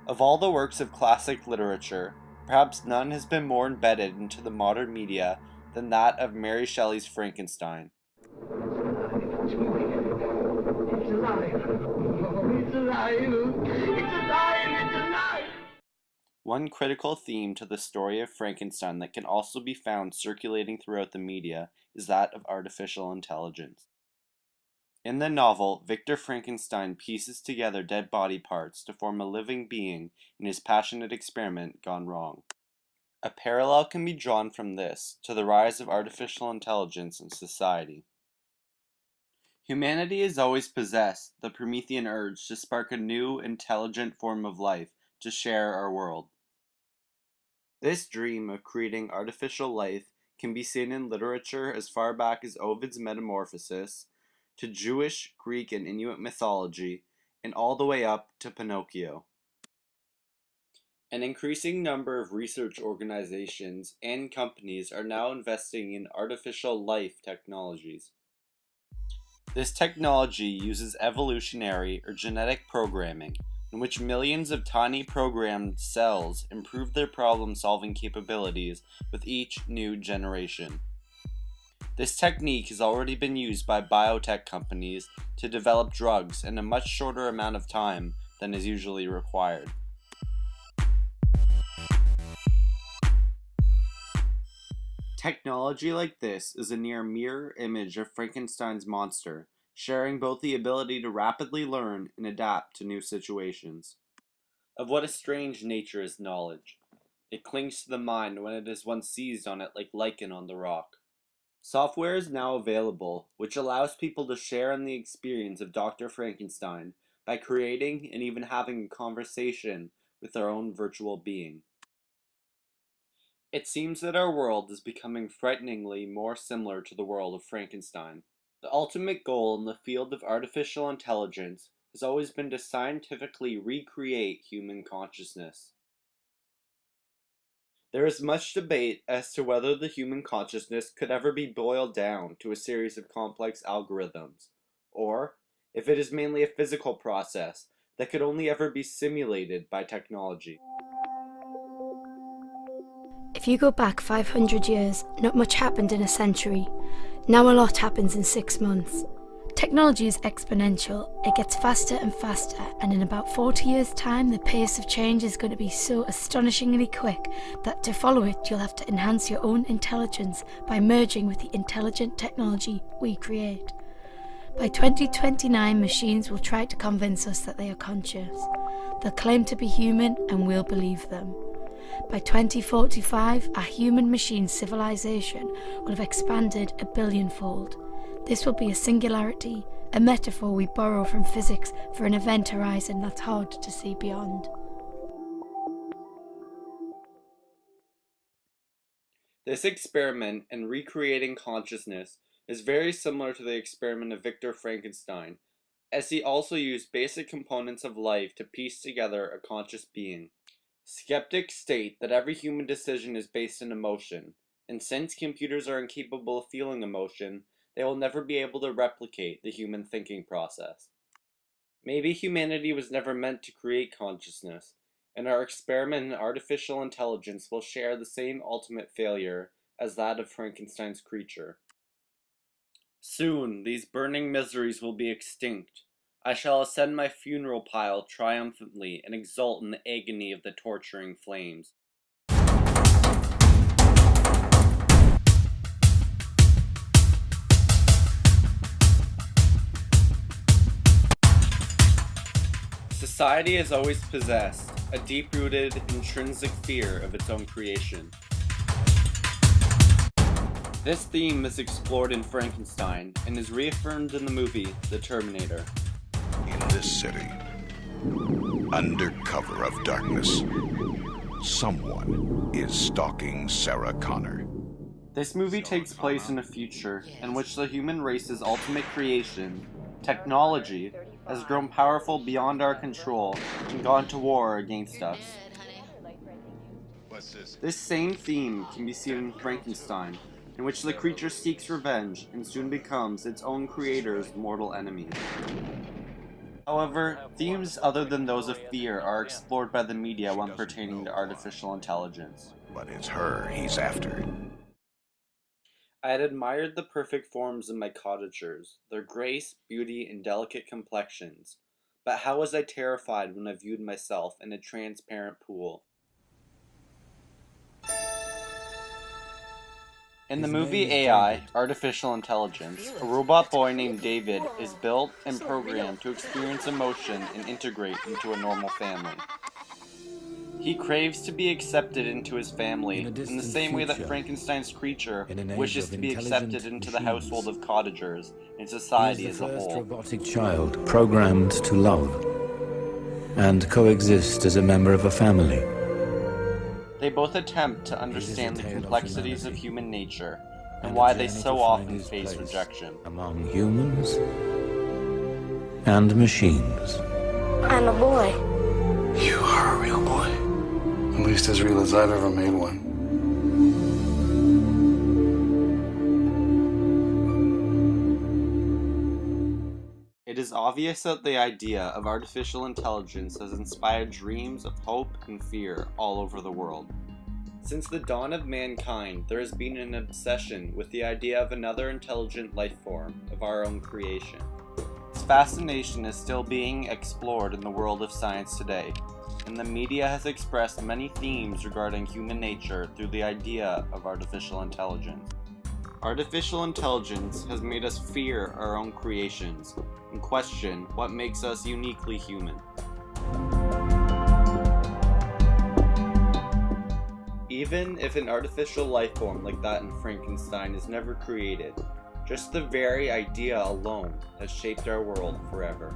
Of all the works of classic literature, perhaps none has been more embedded into the modern media than that of Mary Shelley's Frankenstein. It's alive! Oh, it's alive! It's alive! It's alive! One critical theme to the story of Frankenstein that can also be found circulating throughout the media is that of artificial intelligence. In the novel, Victor Frankenstein pieces together dead body parts to form a living being in his passionate experiment gone wrong. A parallel can be drawn from this to the rise of artificial intelligence in society. Humanity has always possessed the Promethean urge to spark a new, intelligent form of life to share our world. This dream of creating artificial life can be seen in literature as far back as Ovid's Metamorphosis, to Jewish, Greek, and Inuit mythology, and all the way up to Pinocchio. An increasing number of research organizations and companies are now investing in artificial life technologies. This technology uses evolutionary or genetic programming, in which millions of tiny programmed cells improve their problem-solving capabilities with each new generation. This technique has already been used by biotech companies to develop drugs in a much shorter amount of time than is usually required. Technology like this is a near mirror image of Frankenstein's monster, sharing both the ability to rapidly learn and adapt to new situations. Of what a strange nature is knowledge. It clings to the mind when it is once seized on it like lichen on the rock. Software is now available, which allows people to share in the experience of Dr. Frankenstein by creating and even having a conversation with their own virtual being. It seems that our world is becoming frighteningly more similar to the world of Frankenstein. The ultimate goal in the field of artificial intelligence has always been to scientifically recreate human consciousness. There is much debate as to whether the human consciousness could ever be boiled down to a series of complex algorithms, or if it is mainly a physical process that could only ever be simulated by technology. If you go back 500 years, not much happened in a century. Now a lot happens in 6 months. Technology is exponential. It gets faster and faster, and in about 40 years' time, the pace of change is going to be so astonishingly quick that to follow it, you'll have to enhance your own intelligence by merging with the intelligent technology we create. By 2029, machines will try to convince us that they are conscious. They'll claim to be human, and we'll believe them. By 2045, our human-machine civilization will have expanded a billionfold. This will be a singularity, a metaphor we borrow from physics for an event horizon that's hard to see beyond. This experiment in recreating consciousness is very similar to the experiment of Victor Frankenstein, as he also used basic components of life to piece together a conscious being. Skeptics state that every human decision is based in emotion, and since computers are incapable of feeling emotion, they will never be able to replicate the human thinking process. Maybe humanity was never meant to create consciousness, and our experiment in artificial intelligence will share the same ultimate failure as that of Frankenstein's creature. Soon, these burning miseries will be extinct. I shall ascend my funeral pile triumphantly and exult in the agony of the torturing flames. Society has always possessed a deep-rooted, intrinsic fear of its own creation. This theme is explored in Frankenstein and is reaffirmed in the movie The Terminator. In this city, under cover of darkness, someone is stalking Sarah Connor. This movie takes place in a future in which the human race's ultimate creation, technology, has grown powerful beyond our control and gone to war against us. This same theme can be seen in Frankenstein, in which the creature seeks revenge and soon becomes its own creator's mortal enemy. However, themes other than those of fear are explored by the media when pertaining to artificial intelligence. But it's her he's after. I had admired the perfect forms of my cottagers, their grace, beauty, and delicate complexions, but how was I terrified when I viewed myself in a transparent pool. In the movie AI, Artificial Intelligence, a robot boy named David is built and programmed to experience emotion and integrate into a normal family. He craves to be accepted into his family in the same way that Frankenstein's creature wishes to be accepted into the household of cottagers and society as a whole. He is the first robotic child programmed to love and coexist as a member of a family. They both attempt to understand the complexities of human nature and why they so often face rejection. Among humans and machines. I'm a boy. You are a real boy. At least as real as I've ever made one. It is obvious that the idea of artificial intelligence has inspired dreams of hope and fear all over the world. Since the dawn of mankind, there has been an obsession with the idea of another intelligent life form of our own creation. This fascination is still being explored in the world of science today, and the media has expressed many themes regarding human nature through the idea of artificial intelligence. Artificial intelligence has made us fear our own creations and question what makes us uniquely human. Even if an artificial life form like that in Frankenstein is never created, just the very idea alone has shaped our world forever.